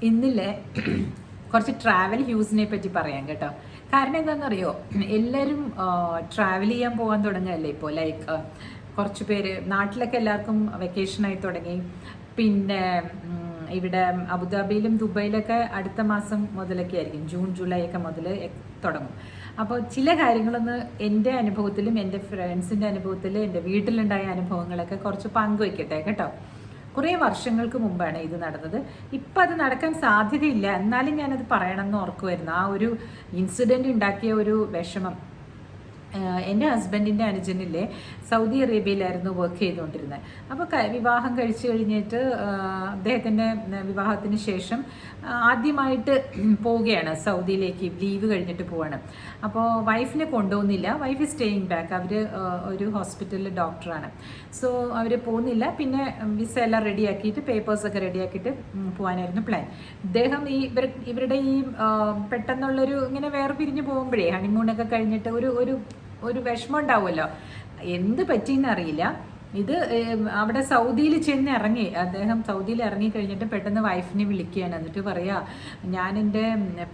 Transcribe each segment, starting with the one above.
ഇന്നില്ലേ കുറച്ച് ട്രാവൽ ഹ്യൂസിനെ പറ്റി പറയാം കേട്ടോ. കാരണം എന്താണെന്നറിയോ, എല്ലാവരും ട്രാവൽ ചെയ്യാൻ പോകാൻ തുടങ്ങുകയല്ലേ ഇപ്പോൾ. ലൈക്ക് കുറച്ച് പേര് നാട്ടിലൊക്കെ എല്ലാവർക്കും വെക്കേഷനായി തുടങ്ങി. പിന്നെ ഇവിടെ അബുദാബിയിലും ദുബൈയിലൊക്കെ അടുത്ത മാസം മുതലൊക്കെ ആയിരിക്കും, ജൂൺ ജൂലൈ ഒക്കെ മുതൽ തുടങ്ങും. അപ്പോൾ ചില കാര്യങ്ങളൊന്ന് എൻ്റെ അനുഭവത്തിലും എൻ്റെ ഫ്രണ്ട്സിൻ്റെ അനുഭവത്തിലും എൻ്റെ വീട്ടിലുണ്ടായ അനുഭവങ്ങളൊക്കെ കുറച്ച് പങ്കുവയ്ക്കട്ടെ കേട്ടോ. കുറേ വർഷങ്ങൾക്ക് മുമ്പാണ് ഇത് നടന്നത്. ഇപ്പം അത് നടക്കാൻ സാധ്യതയില്ല, എന്നാലും ഞാനത് പറയണമെന്ന് ഓർക്കുമായിരുന്നു. ആ ഒരു ഇൻസിഡൻറ്റ് ഉണ്ടാക്കിയ ഒരു വിഷമം. എൻ്റെ ഹസ്ബൻഡിൻ്റെ അനുജനിലെ സൗദി അറേബ്യയിലായിരുന്നു വർക്ക് ചെയ്തുകൊണ്ടിരുന്നത്. അപ്പോൾ വിവാഹം കഴിച്ചു കഴിഞ്ഞിട്ട് അദ്ദേഹത്തിൻ്റെ വിവാഹത്തിന് ശേഷം ആദ്യമായിട്ട് പോവുകയാണ് സൗദിയിലേക്ക്. ലീവ് കഴിഞ്ഞിട്ട് പോവാണ്. അപ്പോൾ വൈഫിനെ കൊണ്ടുപോകുന്നില്ല, വൈഫ് സ്റ്റേയിങ് ബാക്ക്. അവർ ഒരു ഹോസ്പിറ്റലിൽ ഡോക്ടറാണ്. സോ അവർ പോകുന്നില്ല. പിന്നെ വിസ എല്ലാം റെഡിയാക്കിയിട്ട് പേപ്പേഴ്സൊക്കെ റെഡിയാക്കിയിട്ട് പോകാനായിരുന്നു പ്ലാൻ. ഇദ്ദേഹം ഇവരുടെ ഈ പെട്ടെന്നുള്ളൊരു ഇങ്ങനെ വേറെ പിരിഞ്ഞ് പോകുമ്പോഴേ, ഹണിമൂണൊക്കെ കഴിഞ്ഞിട്ട് ഒരു വിഷമം ഉണ്ടാവുമല്ലോ. എന്ത് പറ്റിയെന്ന് അറിയില്ല. ഇത് അവിടെ സൗദിയിൽ ചെന്ന് ഇറങ്ങി. അദ്ദേഹം സൗദിയിൽ ഇറങ്ങി കഴിഞ്ഞിട്ട് പെട്ടെന്ന് വൈഫിനെ വിളിക്കുകയാണ്. എന്നിട്ട് പറയാ, ഞാൻ എൻ്റെ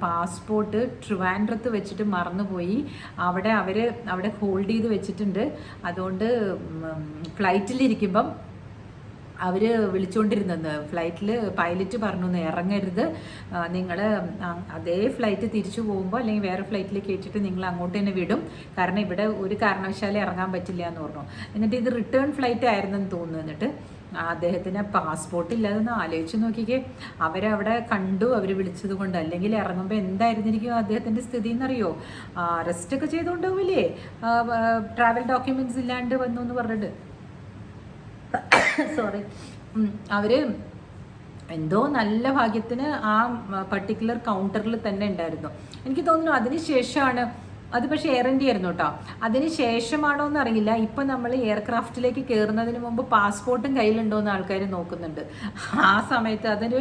പാസ്പോർട്ട് ട്രിവാൻഡ്രത്ത് വെച്ചിട്ട് മറന്നുപോയി, അവിടെ ഹോൾഡ് ചെയ്ത് വെച്ചിട്ടുണ്ട്. അതുകൊണ്ട് ഫ്ലൈറ്റിലിരിക്കുമ്പം അവർ വിളിച്ചുകൊണ്ടിരുന്നെന്ന്. ഫ്ലൈറ്റിൽ പൈലറ്റ് പറഞ്ഞു ഇറങ്ങരുത്, നിങ്ങൾ അതേ ഫ്ലൈറ്റ് തിരിച്ചു പോകുമ്പോൾ അല്ലെങ്കിൽ വേറെ ഫ്ലൈറ്റിൽ കയറ്റിയിട്ട് നിങ്ങൾ അങ്ങോട്ട് തന്നെ വിടും, കാരണം ഇവിടെ ഒരു കാരണവശാലും ഇറങ്ങാൻ പറ്റില്ല എന്ന് പറഞ്ഞു. എന്നിട്ട് ഇത് റിട്ടേൺ ഫ്ലൈറ്റ് ആയിരുന്നെന്ന് തോന്നുന്നു. എന്നിട്ട് അദ്ദേഹത്തിന് പാസ്പോർട്ട് ഇല്ലാതെന്ന് ആലോചിച്ച് നോക്കിക്കേ. അവരവിടെ കണ്ടു, അവർ വിളിച്ചത് കൊണ്ട്. അല്ലെങ്കിൽ ഇറങ്ങുമ്പോൾ എന്തായിരുന്നിരിക്കും അദ്ദേഹത്തിൻ്റെ സ്ഥിതി എന്നറിയോ? അറസ്റ്റൊക്കെ ചെയ്തുകൊണ്ടാവില്ലേ, ട്രാവൽ ഡോക്യുമെൻറ്റ്സ് ഇല്ലാണ്ട് വന്നു എന്ന് പറഞ്ഞിട്ട്. സോറി. അവര് എന്തോ നല്ല ഭാഗ്യത്തിന് ആ പർട്ടിക്കുലർ കൗണ്ടറിൽ തന്നെ ഉണ്ടായിരുന്നു. എനിക്ക് തോന്നുന്നു അതിനുശേഷമാണ് അത്. പക്ഷേ എയർ ഇന്ത്യ ആയിരുന്നു കേട്ടോ. അതിന് ശേഷമാണോ എന്ന് അറിയില്ല. ഇപ്പം നമ്മൾ എയർക്രാഫ്റ്റിലേക്ക് കയറുന്നതിന് മുമ്പ് പാസ്പോർട്ടും കയ്യിലുണ്ടോ എന്ന് ആൾക്കാർ നോക്കുന്നുണ്ട്. ആ സമയത്ത് അതൊരു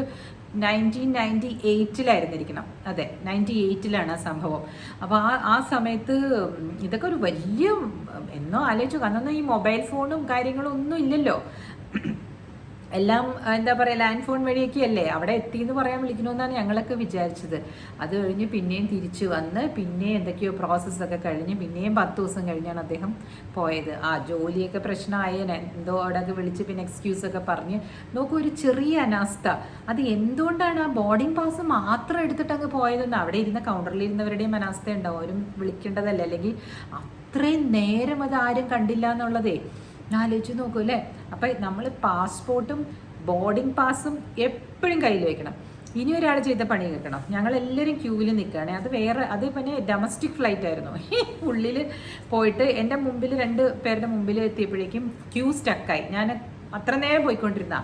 1998 അതെ, 98 ആ സംഭവം. അപ്പോൾ ആ സമയത്ത് ഇതൊക്കെ ഒരു വലിയ എന്നോ ആലോചിച്ചു. അന്നൊന്നും ഈ മൊബൈൽ ഫോണും കാര്യങ്ങളും ഒന്നും ഇല്ലല്ലോ. എല്ലാം എന്താ പറയുക, ലാൻഡ് ഫോൺ വഴിയൊക്കെ അല്ലേ. അവിടെ എത്തിയെന്ന് പറയാൻ വിളിക്കണമെന്നാണ് ഞങ്ങളൊക്കെ വിചാരിച്ചത്. അത് കഴിഞ്ഞ് പിന്നെയും തിരിച്ചു വന്ന് പിന്നെ എന്തൊക്കെയോ പ്രോസസ്സൊക്കെ കഴിഞ്ഞ് പിന്നെയും 10 ദിവസം കഴിഞ്ഞാണ് അദ്ദേഹം പോയത്. ജോലിയൊക്കെ പ്രശ്നമായേനെ എന്തോ അവിടെയൊക്കെ വിളിച്ച് പിന്നെ എക്സ്ക്യൂസൊക്കെ പറഞ്ഞ്. നോക്കൂ, ഒരു ചെറിയ അനാസ്ഥ. അത് എന്തുകൊണ്ടാണ് ആ ബോർഡിംഗ് പാസ് മാത്രം എടുത്തിട്ട് അങ്ങ് പോയതെന്ന് അവിടെ ഇരുന്ന കൗണ്ടറിൽ ഇരുന്നവരുടെയും അനാസ്ഥ ഉണ്ടാവും. അവരും വിളിക്കേണ്ടതല്ല. അല്ലെങ്കിൽ അത്രയും നേരം അത് ആരും കണ്ടില്ല എന്നുള്ളതേ ആലോചിച്ച് നോക്കൂ അല്ലേ. അപ്പം നമ്മൾ പാസ്പോർട്ടും ബോർഡിംഗ് പാസും എപ്പോഴും കയ്യിൽ വെക്കണം. ഇനി ഒരാൾ ചെയ്ത പണി കേൾക്കണം. ഞങ്ങളെല്ലാവരും ക്യൂവിൽ നിൽക്കുകയാണ്. അത് പിന്നെ ഡൊമസ്റ്റിക് ഫ്ലൈറ്റ് ആയിരുന്നു. ഉള്ളിൽ പോയിട്ട് എൻ്റെ മുമ്പിൽ 2 പേരുടെ മുമ്പിൽ എത്തിയപ്പോഴേക്കും ക്യൂ സ്റ്റക്കായി. ഞാൻ അത്ര നേരം പോയിക്കൊണ്ടിരുന്ന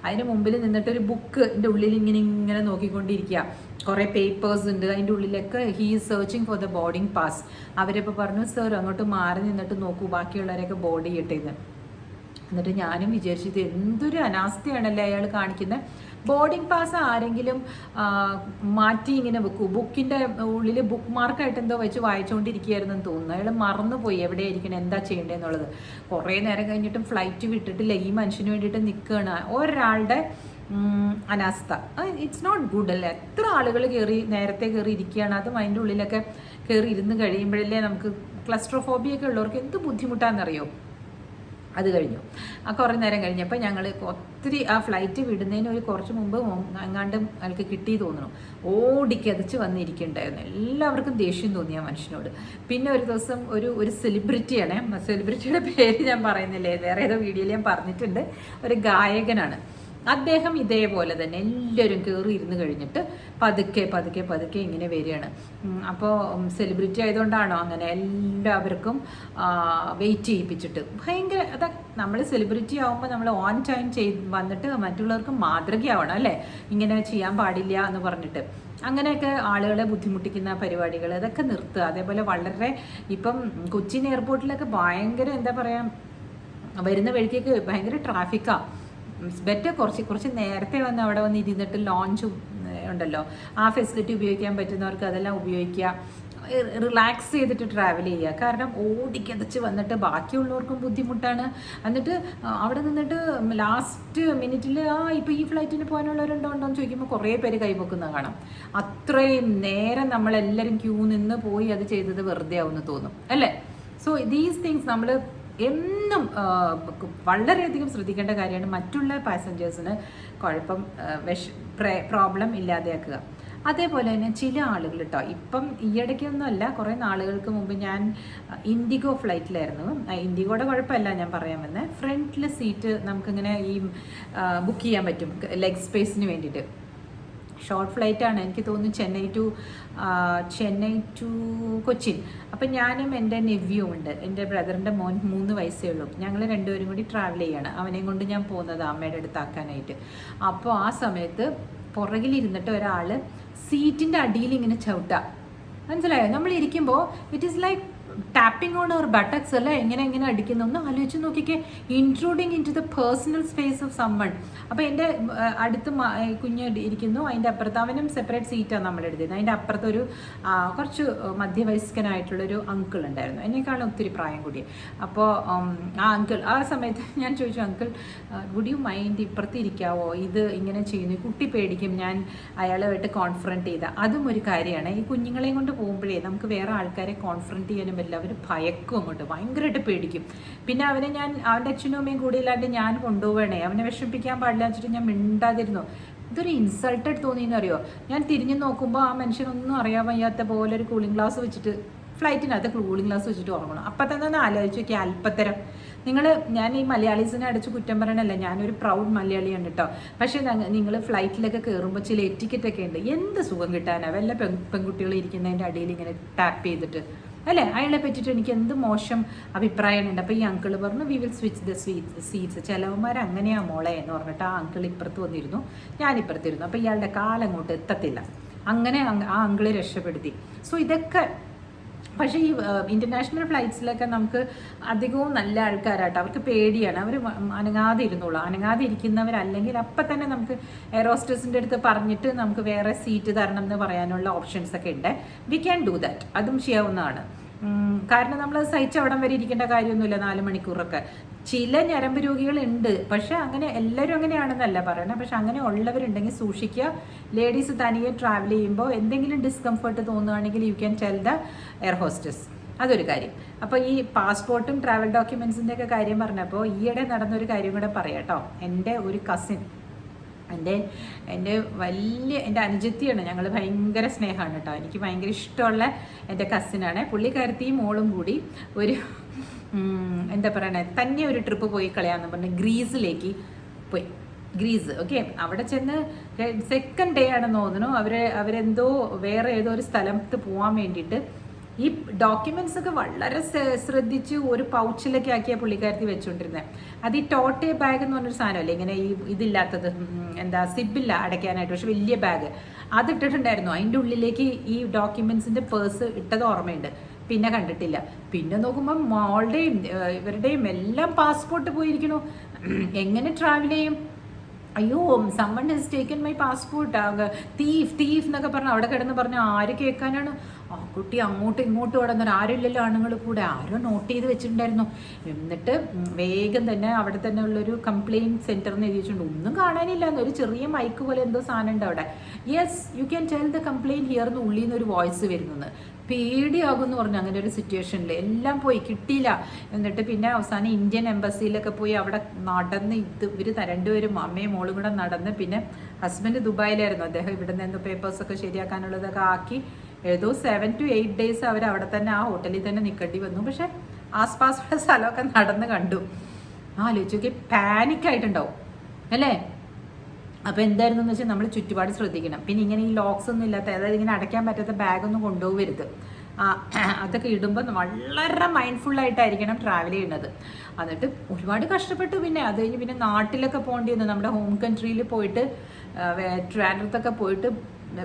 അതിന് മുമ്പിൽ നിന്നിട്ട് ഒരു ബുക്ക് എൻ്റെ ഉള്ളിൽ ഇങ്ങനെ നോക്കിക്കൊണ്ടിരിക്കുക. കുറേ പേപ്പേഴ്സ് ഉണ്ട് അതിൻ്റെ ഉള്ളിലൊക്കെ. He is searching for the boarding pass. അവരിപ്പോൾ പറഞ്ഞു, സർ അങ്ങോട്ട് മാറി നിന്നിട്ട് നോക്കൂ, ബാക്കിയുള്ളവരെയൊക്കെ ബോർഡ് ചെയ്യട്ടെ എന്ന്. എന്നിട്ട് ഞാനും വിചാരിച്ചത് എന്തൊരു അനാസ്ഥയാണല്ലേ അയാൾ കാണിക്കുന്നത്. ബോർഡിംഗ് പാസ് ആരെങ്കിലും മാറ്റി ഇങ്ങനെ വെക്കൂ. ബുക്കിൻ്റെ ഉള്ളിൽ ബുക്ക് മാർക്കായിട്ട് എന്തോ വെച്ച് വായിച്ചുകൊണ്ടിരിക്കുകയായിരുന്നെന്ന് തോന്നുന്നു. അയാൾ മറന്നുപോയി എവിടെയായിരിക്കണം, എന്താ ചെയ്യേണ്ടതെന്നുള്ളത്. കുറേ നേരം കഴിഞ്ഞിട്ടും ഫ്ലൈറ്റ് വിട്ടിട്ടില്ല. ഈ മനുഷ്യന് വേണ്ടിയിട്ട് നിൽക്കുകയാണ്. ഒരാളുടെ അനാസ്ഥ. ഇറ്റ്സ് നോട്ട് ഗുഡ് അല്ലേ. എത്ര ആളുകൾ നേരത്തെ കയറി ഇരിക്കുകയാണ്. അതും അതിൻ്റെ ഉള്ളിലൊക്കെ കയറി ഇരുന്ന് കഴിയുമ്പോഴല്ലേ നമുക്ക് ക്ലസ്ട്രോഫോബിയൊക്കെ ഉള്ളവർക്ക് എന്ത് ബുദ്ധിമുട്ടാണെന്നറിയോ. അത് കഴിഞ്ഞു. കുറേ നേരം കഴിഞ്ഞപ്പോൾ ഞങ്ങൾ ഒത്തിരി ആ ഫ്ലൈറ്റ് വിടുന്നതിന് കുറച്ച് മുമ്പ് എങ്ങാണ്ട് അയാൾക്ക് കിട്ടി തോന്നുന്നു. ഓടിക്കതച്ച് വന്നിരിക്കുന്നുണ്ടായിരുന്നു. എല്ലാവർക്കും ദേഷ്യം തോന്നി ആ മനുഷ്യനോട്. പിന്നെ ഒരു ദിവസം ഒരു സെലിബ്രിറ്റിയാണ്. സെലിബ്രിറ്റിയുടെ പേര് ഞാൻ പറയുന്നില്ലേ, വേറെ ഏതോ വീഡിയോയിൽ ഞാൻ പറഞ്ഞിട്ടുണ്ട്. ഒരു ഗായകനാണ് അദ്ദേഹം. ഇതേപോലെ തന്നെ എല്ലാവരും കയറി ഇരുന്ന് കഴിഞ്ഞിട്ട് പതുക്കെ ഇങ്ങനെ വരികയാണ്. അപ്പോൾ സെലിബ്രിറ്റി ആയതുകൊണ്ടാണോ അങ്ങനെ എല്ലാവർക്കും വെയിറ്റ് ചെയ്യിപ്പിച്ചിട്ട് ഭയങ്കര. നമ്മൾ സെലിബ്രിറ്റി ആകുമ്പോൾ നമ്മൾ ഓൺ ടൈം വന്നിട്ട് മറ്റുള്ളവർക്ക് മാതൃകയാവണം അല്ലേ. ഇങ്ങനെ ചെയ്യാൻ പാടില്ല എന്ന് പറഞ്ഞിട്ട് അങ്ങനെയൊക്കെ ആളുകളെ ബുദ്ധിമുട്ടിക്കുന്ന പരിപാടികൾ ഇതൊക്കെ നിർത്തുക. അതേപോലെ വളരെ ഇപ്പം കൊച്ചിൻ എയർപോർട്ടിലൊക്കെ ഭയങ്കര എന്താ പറയുക, വരുന്ന വഴിക്കൊക്കെ ഭയങ്കര ട്രാഫിക്കാണ്. ബെറ്റർ കുറച്ച് നേരത്തെ വന്ന് അവിടെ വന്ന് ഇരുന്നിട്ട് ലോഞ്ച് ഉണ്ടല്ലോ, ആ ഫെസിലിറ്റി ഉപയോഗിക്കാൻ പറ്റുന്നവർക്ക് അതെല്ലാം ഉപയോഗിക്കുക. റിലാക്സ് ചെയ്തിട്ട് ട്രാവൽ ചെയ്യുക. കാരണം ഓടിക്കതച്ച് വന്നിട്ട് ബാക്കിയുള്ളവർക്കും ബുദ്ധിമുട്ടാണ്. എന്നിട്ട് അവിടെ നിന്നിട്ട് ലാസ്റ്റ് മിനിറ്റിൽ ഇപ്പോൾ ഈ ഫ്ലൈറ്റിന് പോകാനുള്ളവരുണ്ടോ എന്ന് ചോദിക്കുമ്പോൾ കുറേ പേര് കൈപൊക്കുന്ന കാണാം. അത്രയും നേരം നമ്മളെല്ലാവരും ക്യൂ നിന്ന് പോയി അത് ചെയ്തത് വെറുതെ ആവുമെന്ന് തോന്നും അല്ലേ? സോ ദീസ് തിങ്സ് നമ്മൾ എന്നും വളരെയധികം ശ്രദ്ധിക്കേണ്ട കാര്യമാണ്. മറ്റുള്ള പാസഞ്ചേഴ്സിന് കുഴപ്പം പ്രോബ്ലം ഇല്ലാതെയാക്കുക. അതേപോലെ തന്നെ ചില ആളുകൾ കേട്ടോ, ഇപ്പം ഈയിടയ്ക്കൊന്നുമല്ല, കുറേ നാളുകൾക്ക് മുമ്പ് ഞാൻ ഇൻഡിഗോ ഫ്ലൈറ്റിലായിരുന്നു. ഇൻഡിഗോയുടെ കുഴപ്പമല്ല ഞാൻ പറയാൻ വന്നത്, ഫ്രണ്ടിൽ സീറ്റ് നമുക്കിങ്ങനെ ഈ ബുക്ക് ചെയ്യാൻ പറ്റും ലെഗ് സ്പേസിന് വേണ്ടിയിട്ട്. ഷോർട്ട് ഫ്ലൈറ്റാണ്, എനിക്ക് തോന്നുന്നു ചെന്നൈ ടു കൊച്ചിൻ. അപ്പം ഞാനും എൻ്റെ നെവ്യൂ ഉണ്ട്, എൻ്റെ ബ്രദറിൻ്റെ മോൻ 3 വയസ്സേ ഉള്ളൂ. ഞങ്ങൾ രണ്ടുപേരും കൂടി ട്രാവൽ ചെയ്യാണ്. അവനെയും കൊണ്ട് ഞാൻ പോകുന്നത് അമ്മയുടെ അടുത്താക്കാനായിട്ട്. അപ്പോൾ ആ സമയത്ത് പുറകിലിരുന്നിട്ട് ഒരാൾ സീറ്റിൻ്റെ അടിയിൽ ഇങ്ങനെ ചവിട്ടുക, മനസ്സിലായോ? നമ്മൾ ഇരിക്കുമ്പോൾ it is like tapping on our buttocks അല്ലേ, എങ്ങനെ അടിക്കുന്നു ഒന്ന് ആലോചിച്ച് നോക്കിക്കേ. Intruding into the personal space of someone. അപ്പോൾ എൻ്റെ അടുത്ത് കുഞ്ഞ് ഇരിക്കുന്നു, അതിൻ്റെ അപ്പുറത്ത് അവനും സെപ്പറേറ്റ് സീറ്റാണ് നമ്മൾ എടുത്തിരുന്നത്. അതിൻ്റെ അപ്പുറത്തൊരു കുറച്ച് മധ്യവയസ്കനായിട്ടുള്ളൊരു അങ്കിൾ ഉണ്ടായിരുന്നു, എന്നെക്കാളും ഒത്തിരി പ്രായം കൂടി. അപ്പോൾ ആ അങ്കിൾ ആ സമയത്ത് ഞാൻ ചോദിച്ചു, അങ്കിൾ വുഡ് യു മൈൻഡ് ഇപ്പുറത്ത് ഇരിക്കാവോ, ഇത് ഇങ്ങനെ ചെയ്യുന്നു, കുട്ടി പേടിക്കും ഞാൻ അയാളുമായിട്ട് കോൺഫ്രണ്ട് ചെയ്ത. അതും ഒരു കാര്യമാണ്. ഈ കുഞ്ഞുങ്ങളെയും കൊണ്ട് പോകുമ്പോഴേ നമുക്ക് വേറെ ആൾക്കാരെ കോൺഫ്രണ്ട് ചെയ്യാനും അവർ ഭയക്കും, അങ്ങോട്ട് ഭയങ്കരമായിട്ട് പേടിക്കും. പിന്നെ അവനെ ഞാൻ അവൻ്റെ അച്ഛനും അമ്മയും കൂടി ഇല്ലാണ്ട് ഞാൻ കൊണ്ടുപോകണേ, അവനെ വിഷമിപ്പിക്കാൻ പാടില്ല വെച്ചിട്ട് ഞാൻ മിണ്ടാതിരുന്നു. ഇതൊരു ഇൻസൾട്ടഡ് തോന്നിയെന്ന് അറിയോ? ഞാൻ തിരിഞ്ഞു നോക്കുമ്പോൾ ആ മനുഷ്യനൊന്നും അറിയാൻ വയ്യാത്ത പോലെ ഒരു കൂളിംഗ് ഗ്ലാസ് വെച്ചിട്ട്, ഫ്ലൈറ്റിനകത്ത് കൂളിംഗ് ഗ്ലാസ് വെച്ചിട്ട് ഉറങ്ങണം. അപ്പം തന്നെ ഒന്ന് ആലോചിച്ച് നോക്കിയാൽ അല്പത്തരം. ഞാൻ ഈ മലയാളീസിനെ അടിച്ച് കുറ്റം പറയണല്ല, ഞാനൊരു പ്രൗഡ് മലയാളിയാണ് കേട്ടോ. പക്ഷേ നിങ്ങൾ ഫ്ലൈറ്റിലൊക്കെ കയറുമ്പോൾ ചില എറ്റിക്കറ്റൊക്കെ ഉണ്ട്, എന്ത് സുഖം കിട്ടാനാണ് വല്ല പെൺകുട്ടികൾ ഇരിക്കുന്നതിൻ്റെ അടിയിൽ ഇങ്ങനെ ടാപ്പ് ചെയ്തിട്ട് അല്ലേ? അയാളെ പറ്റിയിട്ട് എനിക്ക് എന്ത് മോശം അഭിപ്രായമുണ്ട്. അപ്പോൾ ഈ അങ്കിൾ പറഞ്ഞു we will switch the seats, ചിലവന്മാർ അങ്ങനെയാ മോളെ എന്ന് പറഞ്ഞിട്ട് ആ അങ്കിൾ ഇപ്പുറത്ത് വന്നിരുന്നു, ഞാൻ ഇപ്പുറത്തിരുന്നു. അപ്പോൾ ഇയാളുടെ കാലങ്ങോട്ട് എത്തത്തില്ല. അങ്ങനെ ആ അങ്കിള് രക്ഷപ്പെടുത്തി. സോ ഇതൊക്കെ പക്ഷേ ഈ ഇൻ്റർനാഷണൽ ഫ്ലൈറ്റ്സിലൊക്കെ നമുക്ക് അധികവും നല്ല ആൾക്കാരാട്ടോ, അവർക്ക് പേടിയാണ്, അവർ അനങ്ങാതെ ഇരുന്നോളൂ. അനങ്ങാതെ ഇരിക്കുന്നവരല്ലെങ്കിൽ അപ്പം തന്നെ നമുക്ക് എയർ ഹോസ്റ്റസിൻ്റെ അടുത്ത് പറഞ്ഞിട്ട് നമുക്ക് വേറെ സീറ്റ് തരണം എന്ന് പറയാനുള്ള ഓപ്ഷൻസ് ഒക്കെ ഉണ്ട്. വി ക്യാൻ ഡു ദാറ്റ്, അതും ചെയ്യാവുന്നതാണ്. കാരണം നമ്മൾ സഹിച്ചവിടം വരെ ഇരിക്കേണ്ട കാര്യമൊന്നുമില്ല 4 മണിക്കൂറൊക്കെ. ചില ഞരമ്പ് രോഗികളുണ്ട്, പക്ഷെ അങ്ങനെ എല്ലാവരും അങ്ങനെയാണെന്നല്ല പറയണേ, പക്ഷെ അങ്ങനെ ഉള്ളവരുണ്ടെങ്കിൽ സൂക്ഷിക്കുക. ലേഡീസ് തനിയെ ട്രാവൽ ചെയ്യുമ്പോൾ എന്തെങ്കിലും ഡിസ്കംഫർട്ട് തോന്നുകയാണെങ്കിൽ you can tell the air hostess, അതൊരു കാര്യം. അപ്പോൾ ഈ പാസ്പോർട്ടും ട്രാവൽ ഡോക്യുമെൻസിൻ്റെ ഒക്കെ കാര്യം പറഞ്ഞപ്പോൾ ഈയിടെ നടന്നൊരു കാര്യം കൂടെ പറയാം കേട്ടോ. എൻ്റെ ഒരു കസിൻ, എൻ്റെ അനുജത്തിയാണ്, ഞങ്ങൾ ഭയങ്കര സ്നേഹമാണ് കേട്ടോ, എനിക്ക് ഭയങ്കര ഇഷ്ടമുള്ള എൻ്റെ കസിനാണ്. പുള്ളിക്കാരത്തിയും മോളും കൂടി ഒരു എന്താ പറയണേ തന്നെ ഒരു ട്രിപ്പ് പോയി കളയാമെന്ന് പറഞ്ഞ് ഗ്രീസിലേക്ക് പോയി. Greece, okay. അവിടെ ചെന്ന് സെക്കൻഡ് ഡേ ആണെന്ന് തോന്നുന്നു, അവരെന്തോ വേറെ ഏതോ ഒരു സ്ഥലത്ത് പോകാൻ വേണ്ടിയിട്ട് ഈ ഡോക്യുമെൻറ്റ്സ് ഒക്കെ വളരെ ശ്രദ്ധിച്ച് ഒരു പൗച്ചിലൊക്കെ ആക്കിയ പുള്ളിക്കാരത്തി വെച്ചുകൊണ്ടിരുന്നത്. അത് ഈ ടോട്ടെ ബാഗ് എന്ന് പറഞ്ഞൊരു സാധനമല്ലേ, ഇങ്ങനെ ഈ ഇതില്ലാത്തത്, എന്താ സിബില്ല അടയ്ക്കാനായിട്ട്, പക്ഷെ വലിയ ബാഗ് അതിട്ടിട്ടുണ്ടായിരുന്നു. അതിൻ്റെ ഉള്ളിലേക്ക് ഈ ഡോക്യുമെൻറ്റ്സിൻ്റെ പേഴ്സ് ഇട്ടത് ഓർമ്മയുണ്ട്, പിന്നെ കണ്ടിട്ടില്ല. പിന്നെ നോക്കുമ്പോൾ മോളുടെയും ഇവരുടെയും എല്ലാം പാസ്പോർട്ട് പോയിരിക്കണു. എങ്ങനെ ട്രാവൽ ചെയ്യും? അയ്യോ someone has taken my passport, thief എന്നൊക്കെ പറഞ്ഞ് അവിടെ കിടന്ന് പറഞ്ഞ് ആര് കേൾക്കാനാണ്? ആ കുട്ടി അങ്ങോട്ടും ഇങ്ങോട്ടും കിടന്നൊരു ആരുമില്ലല്ലോ, ആണുങ്ങൾ കൂടെ ആരോ നോട്ട് ചെയ്ത് വെച്ചിട്ടുണ്ടായിരുന്നു. എന്നിട്ട് വേഗം തന്നെ അവിടെ തന്നെ ഉള്ളൊരു കംപ്ലയിൻറ്റ് സെൻറ്റർ എന്ന് എഴുതി വെച്ചിട്ടുണ്ട്. ഒന്നും കാണാനില്ല, ഒരു ചെറിയ മൈക്ക് പോലെ എന്തോ സാധനം ഉണ്ട് അവിടെ. Yes you can tell the complaint here എന്ന് ഉള്ളിൽ നിന്ന് ഒരു വോയിസ് വരുന്നത്. പേടിയാകും എന്ന് പറഞ്ഞു. അങ്ങനെ ഒരു സിറ്റുവേഷനിൽ എല്ലാം പോയി കിട്ടിയില്ല. എന്നിട്ട് പിന്നെ അവസാനം ഇന്ത്യൻ എംബസിയിലൊക്കെ പോയി അവിടെ നടന്ന് ഇവർ രണ്ടുപേരും അമ്മയും മോളും കൂടെ നടന്ന്, പിന്നെ ഹസ്ബൻഡ് ദുബായിലായിരുന്നു, അദ്ദേഹം ഇവിടെ നിന്ന് പേപ്പേഴ്സൊക്കെ ശരിയാക്കാനുള്ളതൊക്കെ ആക്കി ഏതോ 7 to 8 days അവർ അവിടെ തന്നെ ആ ഹോട്ടലിൽ തന്നെ നിൽക്കേണ്ടി വന്നു. പക്ഷെ ആസ്പാസുള്ള സ്ഥലമൊക്കെ നടന്ന് കണ്ടു. ആലോചിച്ചൊക്കെ പാനിക്കായിട്ടുണ്ടാവും അല്ലേ? അപ്പോൾ എന്തായിരുന്നു എന്ന് വെച്ചാൽ നമ്മൾ ചുറ്റുപാട് ശ്രദ്ധിക്കണം. പിന്നെ ഇങ്ങനെ ഈ ലോക്സ് ഒന്നും ഇല്ലാത്ത, അതായത് ഇങ്ങനെ അടയ്ക്കാൻ പറ്റാത്ത ബാഗൊന്നും കൊണ്ടുപോകരുത്. അതൊക്കെ ഇടുമ്പോൾ വളരെ മൈൻഡ്ഫുള്ളായിട്ടായിരിക്കണം ട്രാവൽ ചെയ്യുന്നത്. എന്നിട്ട് ഒരുപാട് കഷ്ടപ്പെട്ടു. പിന്നെ അത് കഴിഞ്ഞ് പിന്നെ നാട്ടിലൊക്കെ പോകേണ്ടി വന്നു. നമ്മുടെ ഹോം കൺട്രിയിൽ പോയിട്ട് ട്രാൻഡത്തൊക്കെ പോയിട്ട്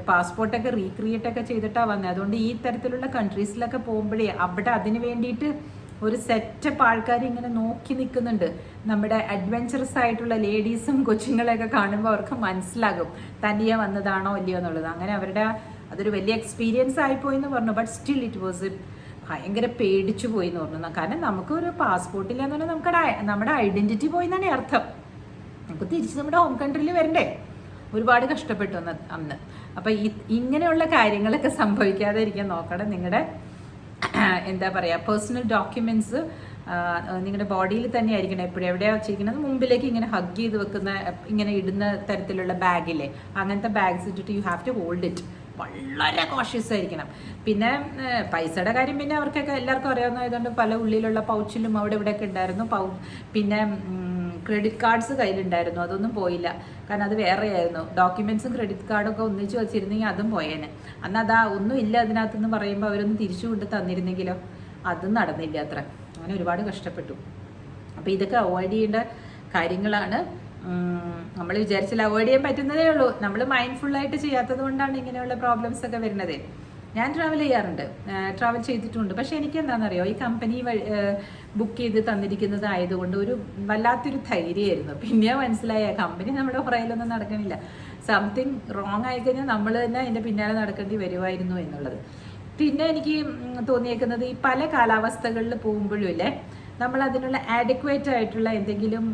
പാസ്പോർട്ടൊക്കെ റീക്രിയേറ്റ് ഒക്കെ ചെയ്തിട്ടാണ് വന്നത്. അതുകൊണ്ട് ഈ തരത്തിലുള്ള കൺട്രീസിലൊക്കെ പോകുമ്പോഴേ അവിടെ അതിന് വേണ്ടിയിട്ട് ഒരു സെറ്റപ്പ് ആൾക്കാർ ഇങ്ങനെ നോക്കി നിൽക്കുന്നുണ്ട്. നമ്മുടെ അഡ്വെഞ്ചറസ് ആയിട്ടുള്ള ലേഡീസും കൊച്ചുങ്ങളെയൊക്കെ കാണുമ്പോൾ അവർക്ക് മനസ്സിലാകും തനിയെ വന്നതാണോ ഇല്ലയോ എന്നുള്ളത്. അങ്ങനെ അവരുടെ അതൊരു വലിയ എക്സ്പീരിയൻസ് ആയിപ്പോയി എന്ന് പറഞ്ഞു. ബട്ട് സ്റ്റിൽ ഇറ്റ് വാസ് ഭയങ്കര പേടിച്ചു പോയി എന്ന് പറഞ്ഞു. കാരണം നമുക്കൊരു പാസ്പോർട്ടില്ല എന്ന് പറഞ്ഞാൽ നമ്മുടെ ഐഡൻറ്റിറ്റി പോയി എന്നാണ് അർത്ഥം. നമുക്ക് തിരിച്ച് നമ്മുടെ ഹോം കൺട്രിയിൽ വരണ്ടേ. ഒരുപാട് കഷ്ടപ്പെട്ടു അന്ന്. അപ്പം ഇങ്ങനെയുള്ള കാര്യങ്ങളൊക്കെ സംഭവിക്കാതെ ഇരിക്കാൻ നോക്കണം. നിങ്ങളുടെ എന്താ പറയുക, പേഴ്സണൽ ഡോക്യുമെൻറ്റ്സ് നിങ്ങളുടെ ബോഡിയിൽ തന്നെ ആയിരിക്കണം എപ്പോഴും. എവിടെയാണ് വെച്ചിരിക്കുന്നത്, മുമ്പിലേക്ക് ഇങ്ങനെ ഹഗ് ചെയ്ത് വെക്കുന്ന, ഇങ്ങനെ ഇടുന്ന തരത്തിലുള്ള ബാഗില്ലേ, അങ്ങനത്തെ ബാഗ്സ് ഇട്ടിട്ട് you have to hold it. വളരെ കോഷ്യസ് ആയിരിക്കണം. പിന്നെ പൈസയുടെ കാര്യം പിന്നെ അവർക്കൊക്കെ എല്ലാവർക്കും അറിയാവുന്നതായതുകൊണ്ട് പല ഉള്ളിലുള്ള പൗച്ചിലും അവിടെ ഇവിടെയൊക്കെ ഉണ്ടായിരുന്നു. പിന്നെ ക്രെഡിറ്റ് കാർഡ്സ് കയ്യിലുണ്ടായിരുന്നു, അതൊന്നും പോയില്ല. കാരണം അത് വേറെ ആയിരുന്നു. ഡോക്യുമെൻറ്റ്സും ക്രെഡിറ്റ് കാർഡും ഒക്കെ ഒന്നിച്ച് വെച്ചിരുന്നെങ്കിൽ അതും പോയേനെ. അന്ന് അതാ ഒന്നും ഇല്ല അതിനകത്തെന്ന് പറയുമ്പോൾ അവരൊന്ന് തിരിച്ചു കൊണ്ട് തന്നിരുന്നെങ്കിലോ, അതും നടന്നില്ല അത്ര. അങ്ങനെ ഒരുപാട് കഷ്ടപ്പെട്ടു. അപ്പോൾ ഇതൊക്കെ അവോയ്ഡ് ചെയ്യേണ്ട കാര്യങ്ങളാണ്. നമ്മൾ വിചാരിച്ചാൽ അവോയ്ഡ് ചെയ്യാൻ പറ്റുന്നതേ ഉള്ളൂ. നമ്മൾ മൈൻഡ്ഫുള്ളായിട്ട് ചെയ്യാത്തത് കൊണ്ടാണ് ഇങ്ങനെയുള്ള പ്രോബ്ലംസ് ഒക്കെ വരുന്നത്. ഞാൻ ട്രാവൽ ചെയ്യാറുണ്ട്, ട്രാവൽ ചെയ്തിട്ടുണ്ട്. പക്ഷേ എനിക്ക് എന്താണെന്നറിയോ, ഈ കമ്പനി ബുക്ക് ചെയ്ത് തന്നിരിക്കുന്നത് ആയതുകൊണ്ട് ഒരു വല്ലാത്തൊരു ധൈര്യമായിരുന്നു. പിന്നെ മനസ്സിലായ കമ്പനി നമ്മുടെ പുറയിലൊന്നും നടക്കണില്ല. സംതിങ് റോങ് ആയിക്കഴിഞ്ഞാൽ നമ്മൾ തന്നെ അതിൻ്റെ പിന്നാലെ നടക്കേണ്ടി വരുമായിരുന്നു എന്നുള്ളത്. പിന്നെ എനിക്ക് തോന്നിയേക്കുന്നത്, ഈ പല കാലാവസ്ഥകളിൽ പോകുമ്പോഴും ഇല്ലേ, നമ്മൾ അതിനുള്ള ആഡക്വേറ്റ് ആയിട്ടുള്ള എന്തെങ്കിലും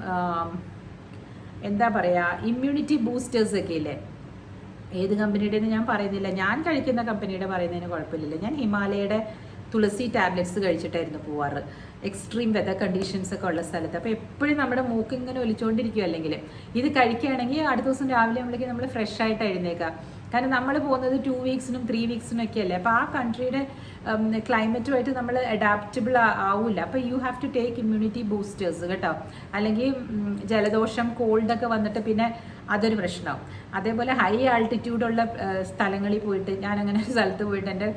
എന്താ പറയുക, ഇമ്മ്യൂണിറ്റി ബൂസ്റ്റേഴ്സ് ഒക്കെ ഇല്ലേ, ഏത് കമ്പനിയുടെയെന്ന് ഞാൻ പറയുന്നില്ല, ഞാൻ കഴിക്കുന്ന കമ്പനിയുടെ പറയുന്നതിന് കുഴപ്പമില്ല. ഞാൻ ഹിമാലയയുടെ തുളസി ടാബ്ലറ്റ്സ് കഴിച്ചിട്ടായിരുന്നു പോവാറ്, എക്സ്ട്രീം വെതർ കണ്ടീഷൻസ് ഒക്കെ ഉള്ള സ്ഥലത്ത്. അപ്പോൾ എപ്പോഴും നമ്മുടെ മൂക്ക് ഇങ്ങനെ ഒലിച്ചുകൊണ്ടിരിക്കും. അല്ലെങ്കിൽ ഇത് കഴിക്കുകയാണെങ്കിൽ അടുത്ത ദിവസം രാവിലെ ആകുമ്പോഴേക്കും നമ്മൾ ഫ്രഷ് ആയിട്ട് എഴുന്നേക്കാം. കാരണം നമ്മൾ പോകുന്നത് 2 വീക്സിനും 3 വീക്സിനും ഒക്കെ അല്ലേ. അപ്പോൾ ആ കൺട്രിയുടെ ക്ലൈമറ്റുമായിട്ട് നമ്മൾ അഡാപ്റ്റബിൾ ആവില്ല. അപ്പോൾ you have to take immunity boosters കേട്ടോ. അല്ലെങ്കിൽ ജലദോഷം, കോൾഡൊക്കെ വന്നിട്ട് പിന്നെ അതൊരു പ്രശ്നമാവും. അതേപോലെ ഹൈ ആൾട്ടിറ്റ്യൂഡുള്ള സ്ഥലങ്ങളിൽ പോയിട്ട്, ഞാനങ്ങനെ ഒരു സ്ഥലത്ത് പോയിട്ട് എൻ്റെ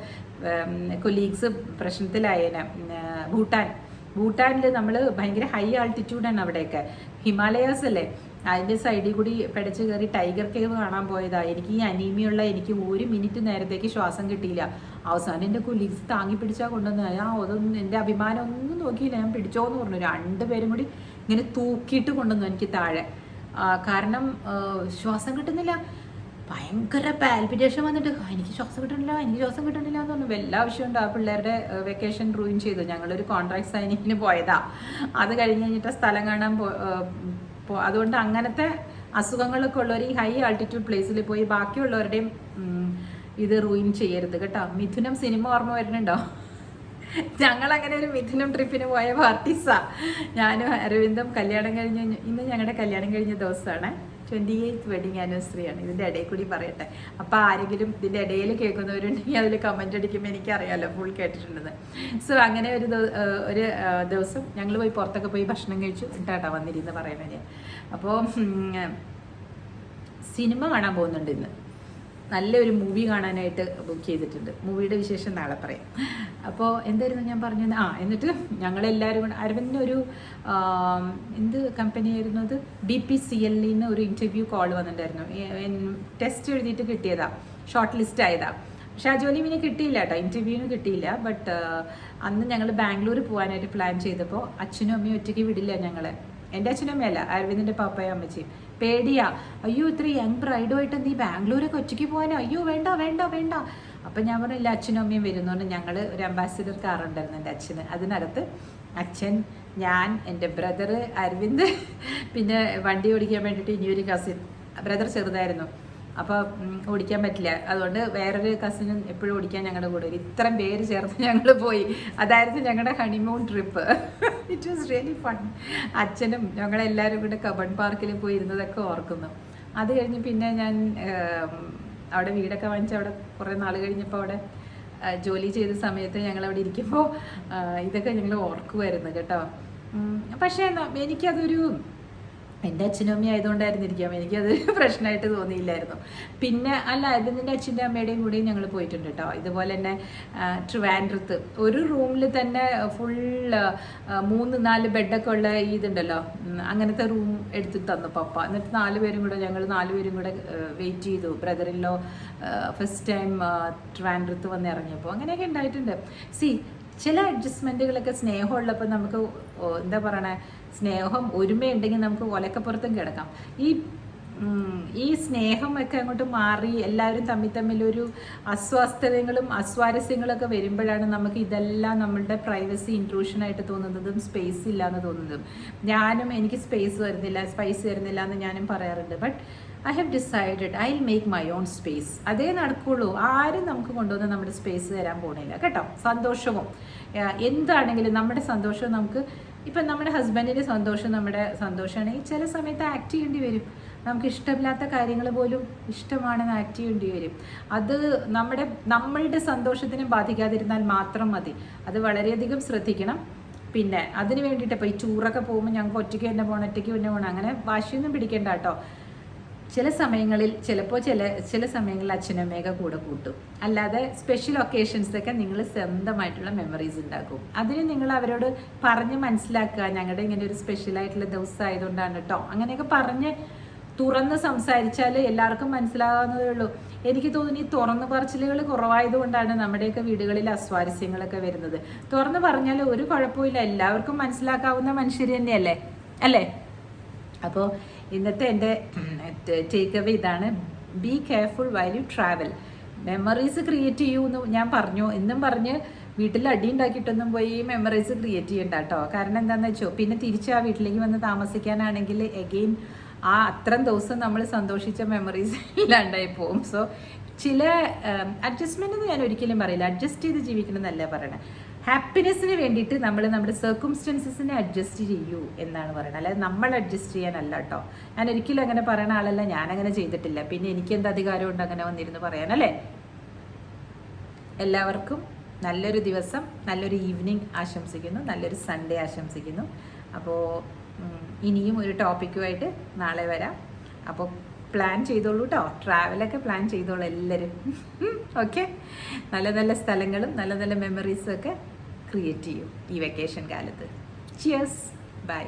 കൊലീഗ്സ് പ്രശ്നത്തിലായേനെ. ഭൂട്ടാനിൽ നമ്മൾ ഭയങ്കര ഹൈ ആൾട്ടിറ്റ്യൂഡാണ് അവിടെയൊക്കെ, ഹിമാലയാസ് അല്ലേ, അതിൻ്റെ സൈഡിൽ കൂടി പിടച്ച് കയറി ടൈഗർ കേവ് കാണാൻ പോയതാണ്. എനിക്ക് ഈ അനീമിയുള്ള എനിക്ക് 1 മിനിറ്റ് നേരത്തേക്ക് ശ്വാസം കിട്ടിയില്ല. അവസാനം എൻ്റെ കൊലീഗ്സ് താങ്ങി പിടിച്ചാൽ കൊണ്ടുവന്ന്, അതൊന്നും എൻ്റെ അഭിമാനം ഒന്നും നോക്കിയില്ല, ഞാൻ പിടിച്ചോന്ന് പറഞ്ഞു. 2 പേരും കൂടി ഇങ്ങനെ തൂക്കിയിട്ട് കൊണ്ടുവന്നു എനിക്ക് താഴെ. കാരണം ശ്വാസം കിട്ടുന്നില്ല, ഭയങ്കര പാൽപിറ്റേഷൻ വന്നിട്ട് എനിക്ക് ശ്വാസം കിട്ടണില്ല എന്ന് പറഞ്ഞു. വല്ല ആവശ്യമുണ്ട്. ആ പിള്ളേരുടെ വെക്കേഷൻ റൂയിൻ ചെയ്തു. ഞങ്ങളൊരു കോൺട്രാക്ട് സൈനിങ്ങിന് പോയതാ. അത് കഴിഞ്ഞ് കഴിഞ്ഞിട്ട് സ്ഥലം കാണാൻ അതുകൊണ്ട് അങ്ങനത്തെ അസുഖങ്ങളൊക്കെ ഉള്ളവർ ഈ ഹൈ ആൾട്ടിറ്റ്യൂഡ് പ്ലേസിൽ പോയി ബാക്കിയുള്ളവരുടെയും ഇത് റൂയിൻ ചെയ്യരുത് കേട്ടോ. മിഥുനം സിനിമ ഓർമ്മ വരുന്നുണ്ടോ? ഞങ്ങളങ്ങനെ ഒരു മിഥുനം ട്രിപ്പിന് പോയ പാർട്ടീസാ. ഞാനും അരവിന്ദും കല്യാണം കഴിഞ്ഞ്, ഇന്ന് ഞങ്ങളുടെ കല്യാണം കഴിഞ്ഞ ദിവസമാണ്, 28th വെഡിങ് ആനിവേഴ്സറിയാണ്. ഇതിൻ്റെ ഇടയിൽ കൂടി പറയട്ടെ. അപ്പോൾ ആരെങ്കിലും ഇതിൻ്റെ ഇടയിൽ കേൾക്കുന്നവരുണ്ടെങ്കിൽ അതിൽ കമൻറ്റ് അടിക്കുമ്പോൾ എനിക്കറിയാമല്ലോ ഫുൾ കേട്ടിട്ടുണ്ടെന്ന്. സോ അങ്ങനെ ഒരു ദിവസം ഞങ്ങൾ പോയി പുറത്തൊക്കെ പോയി ഭക്ഷണം കഴിച്ചു എന്നിട്ടാട്ടോ വന്നിരുന്ന് പറയുന്നത്. അപ്പോൾ സിനിമ കാണാൻ പോകുന്നുണ്ട് ഇന്ന്. നല്ലൊരു മൂവി കാണാനായിട്ട് ബുക്ക് ചെയ്തിട്ടുണ്ട്. മൂവിയുടെ വിശേഷം നാളെ പറയാം. അപ്പോൾ എന്തായിരുന്നു ഞാൻ പറഞ്ഞത്? എന്നിട്ട് ഞങ്ങളെല്ലാവരും കൂടെ, അരവിന്ദിന് ഒരു എന്ത് കമ്പനിയായിരുന്നു അത്, BPCL നിന്ന് ഒരു ഇൻ്റർവ്യൂ കോൾ വന്നിട്ടുണ്ടായിരുന്നു. ടെസ്റ്റ് എഴുതിയിട്ട് കിട്ടിയതാ, ഷോർട്ട് ലിസ്റ്റ് ആയതാ. പക്ഷെ ആ ജോലി പിന്നെ കിട്ടിയില്ല കേട്ടോ, ഇൻ്റർവ്യൂവിന് കിട്ടിയില്ല. ബട്ട് അന്ന് ഞങ്ങൾ ബാംഗ്ലൂർ പോകാനായിട്ട് പ്ലാൻ ചെയ്തപ്പോൾ അച്ഛനും അമ്മയും ഒറ്റയ്ക്ക് വിടില്ല ഞങ്ങളെ. എൻ്റെ അച്ഛനും അമ്മയല്ല, അരവിന്ദിൻ്റെ പാപ്പയും അമ്മച്ചിയും. പേടിയാ, അയ്യോ ഇത്ര യങ് ബ്രൈഡുമായിട്ട് നീ ബാംഗ്ലൂരൊക്കെ ഒറ്റയ്ക്ക് പോകാനോ, അയ്യോ വേണ്ട. അപ്പം ഞാൻ പറഞ്ഞില്ല, അച്ഛനും അമ്മയും വരുന്നുണ്ട്. ഞങ്ങൾ ഒരു അംബാസിഡർ കാർ ഉണ്ടായിരുന്നു എൻ്റെ അച്ഛന്. അതിനകത്ത് അച്ഛൻ, ഞാൻ, എൻ്റെ ബ്രദർ അരവിന്ദ്, പിന്നെ വണ്ടി ഓടിക്കാൻ വേണ്ടിയിട്ട് ഇനിയൊരു കസിൻ. ബ്രദർ ചെറുതായിരുന്നു, അപ്പോൾ ഓടിക്കാൻ പറ്റില്ല. അതുകൊണ്ട് വേറൊരു കസിനും എപ്പോഴും ഓടിക്കാൻ ഞങ്ങളുടെ കൂടെ. ഇത്രയും പേര് ചേർത്ത് ഞങ്ങൾ പോയി. അതായിരുന്നു ഞങ്ങളുടെ honeymoon trip. It was really fun. അച്ഛനും ഞങ്ങളെല്ലാവരും കൂടെ കബൺ പാർക്കിൽ പോയി ഇരുന്നതൊക്കെ ഓർക്കുന്നു. അത് കഴിഞ്ഞ് പിന്നെ ഞാൻ അവിടെ വീടൊക്കെ വാങ്ങിച്ച് അവിടെ കുറേ നാൾ കഴിഞ്ഞപ്പോൾ അവിടെ ജോലി ചെയ്ത സമയത്ത് ഞങ്ങളവിടെ ഇരിക്കുമ്പോൾ ഇതൊക്കെ ഞങ്ങൾ ഓർക്കുമായിരുന്നു കേട്ടോ. പക്ഷേ എനിക്കതൊരു, എൻ്റെ അച്ഛനും അമ്മയും ആയതുകൊണ്ടായിരുന്നിരിക്കാം, എനിക്കത് പ്രശ്നമായിട്ട് തോന്നിയില്ലായിരുന്നു. പിന്നെ അല്ല, അരവിന്ദിൻ്റെ അച്ഛൻ്റെ അമ്മയുടെയും കൂടെയും ഞങ്ങൾ പോയിട്ടുണ്ട് കേട്ടോ. ഇതുപോലെ തന്നെ ട്രിവാൻഡ്രത്ത് ഒരു റൂമിൽ തന്നെ ഫുൾ 3-4 ബെഡൊക്കെ ഉള്ള ഇതുണ്ടല്ലോ, അങ്ങനത്തെ റൂം എടുത്ത് തന്നു പപ്പ. എന്നിട്ട് ഞങ്ങൾ 4 പേരും കൂടെ വെയിറ്റ് ചെയ്തു. ബ്രദറിലോ ഫസ്റ്റ് ടൈം ട്രിവാൻഡ്രത്ത് വന്ന് ഇറങ്ങിയപ്പോൾ അങ്ങനെയൊക്കെ ഉണ്ടായിട്ടുണ്ട്. ചില അഡ്ജസ്റ്റ്മെൻറ്റുകളൊക്കെ സ്നേഹമുള്ളപ്പോൾ നമുക്ക് എന്താ പറയണേ, സ്നേഹം ഒരുമയുണ്ടെങ്കിൽ നമുക്ക് ഒലക്കപ്പുറത്തും കിടക്കാം. ഈ ഈ സ്നേഹമൊക്കെ അങ്ങോട്ട് മാറി എല്ലാവരും തമ്മിലൊരു അസ്വാസ്ഥതകളും അസ്വാരസ്യങ്ങളൊക്കെ വരുമ്പോഴാണ് നമുക്ക് ഇതെല്ലാം നമ്മളുടെ പ്രൈവസി ഇൻട്രൂഷനായിട്ട് തോന്നുന്നതും സ്പേസ് ഇല്ല എന്ന് തോന്നുന്നതും. എനിക്ക് സ്പേസ് വരുന്നില്ല എന്ന് ഞാനും പറയാറുണ്ട്. But I have decided I will make my own space. അതേ നടക്കുള്ളൂ. ആരും നമുക്ക് കൊണ്ടുവന്ന് നമ്മുടെ സ്പേസ് തരാൻ പോണില്ല കേട്ടോ. സന്തോഷവും എന്താണെങ്കിലും നമ്മുടെ സന്തോഷം നമുക്ക് ഇപ്പം നമ്മുടെ ഹസ്ബൻഡിൻ്റെ സന്തോഷം നമ്മുടെ സന്തോഷമാണെങ്കിൽ ചില സമയത്ത് ആക്ട് ചെയ്യേണ്ടി വരും. നമുക്ക് ഇഷ്ടമില്ലാത്ത കാര്യങ്ങൾ പോലും ഇഷ്ടമാണെന്ന് ആക്ട് ചെയ്യേണ്ടി വരും. അത് നമ്മളുടെ സന്തോഷത്തിനെ ബാധിക്കാതിരുന്നാൽ മാത്രം മതി. അത് വളരെയധികം ശ്രദ്ധിക്കണം. പിന്നെ അതിന് വേണ്ടിയിട്ട് ഇപ്പോൾ ഈ ടൂറൊക്കെ പോകുമ്പോൾ ഞങ്ങൾക്ക് ഒറ്റയ്ക്ക് തന്നെ പോകണം അങ്ങനെ വാശിയൊന്നും പിടിക്കേണ്ട കേട്ടോ. ചില സമയങ്ങളിൽ ചില സമയങ്ങളിൽ അച്ഛനമ്മയൊക്കെ കൂടെ കൂട്ടും. അല്ലാതെ സ്പെഷ്യൽ ഒക്കേഷൻസൊക്കെ നിങ്ങൾ സ്വന്തമായിട്ടുള്ള മെമ്മറീസ് ഉണ്ടാക്കും. അതിന് നിങ്ങൾ അവരോട് പറഞ്ഞ് മനസ്സിലാക്കുക, ഞങ്ങളുടെ ഇങ്ങനെ ഒരു സ്പെഷ്യലായിട്ടുള്ള ദിവസം ആയതുകൊണ്ടാണ് കേട്ടോ. അങ്ങനെയൊക്കെ പറഞ്ഞ് തുറന്ന് സംസാരിച്ചാൽ എല്ലാവർക്കും മനസ്സിലാകാവുന്നതേ ഉള്ളൂ. എനിക്ക് തോന്നുന്നു ഈ തുറന്നു പറച്ചിലുകൾ കുറവായതുകൊണ്ടാണ് നമ്മുടെയൊക്കെ വീടുകളിൽ അസ്വാരസ്യങ്ങളൊക്കെ വരുന്നത്. തുറന്ന് പറഞ്ഞാൽ ഒരു കുഴപ്പമില്ല, എല്ലാവർക്കും മനസ്സിലാക്കാവുന്ന മനുഷ്യർ തന്നെയല്ലേ അല്ലേ? അപ്പോൾ ഇന്നത്തെ എൻ്റെ ടേക്ക് അവേ ഇതാണ്. Be careful while U travel. Memories create ചെയ്യൂ എന്ന് ഞാൻ പറഞ്ഞു. എന്നും പറഞ്ഞ് വീട്ടിൽ അടി ഉണ്ടാക്കിയിട്ടൊന്നും പോയി ഈ മെമ്മറീസ് ക്രിയേറ്റ് ചെയ്യണ്ട കേട്ടോ. കാരണം എന്താണെന്ന് വെച്ചോ, പിന്നെ തിരിച്ച് ആ വീട്ടിലേക്ക് വന്ന് താമസിക്കാനാണെങ്കിൽ എഗെയിൻ അത്രയും ദിവസം നമ്മൾ സന്തോഷിച്ച മെമ്മറീസ് ഇല്ലാണ്ടായി പോകും. സോ ചില അഡ്ജസ്റ്റ്മെൻ്റ് എന്ന് ഞാൻ ഒരിക്കലും പറയില്ല. അഡ്ജസ്റ്റ് ചെയ്ത് ജീവിക്കണം എന്നല്ല പറയണേ. ഹാപ്പിനെസ്സിന് വേണ്ടിയിട്ട് നമ്മൾ നമ്മുടെ സർക്കംസ്റ്റൻസസിനെ അഡ്ജസ്റ്റ് ചെയ്യൂ എന്നാണ് പറയുന്നത്. അല്ലാതെ നമ്മൾ അഡ്ജസ്റ്റ് ചെയ്യാനല്ല കേട്ടോ. ഞാൻ ഒരിക്കലും അങ്ങനെ പറയുന്ന ആളല്ല. ഞാനങ്ങനെ ചെയ്തിട്ടില്ല. പിന്നെ എനിക്ക് എന്ത് അധികാരമുണ്ട് അങ്ങനെ വന്നിരുന്ന് പറയാനല്ലേ? എല്ലാവർക്കും നല്ലൊരു ദിവസം, നല്ലൊരു ഈവനിങ് ആശംസിക്കുന്നു, നല്ലൊരു സൺഡേ ആശംസിക്കുന്നു. അപ്പോൾ ഇനിയും ഒരു ടോപ്പിക്കുമായിട്ട് നാളെ വരാം. അപ്പോൾ പ്ലാൻ ചെയ്തോളൂ കേട്ടോ. ട്രാവലൊക്കെ പ്ലാൻ ചെയ്തോളൂ എല്ലാവരും. ഓക്കെ, നല്ല നല്ല സ്ഥലങ്ങളും നല്ല നല്ല മെമ്മറീസും ഒക്കെ ക്രിയേറ്റ് ചെയ്യും ഈ വെക്കേഷൻ കാലത്ത്. Cheers, by.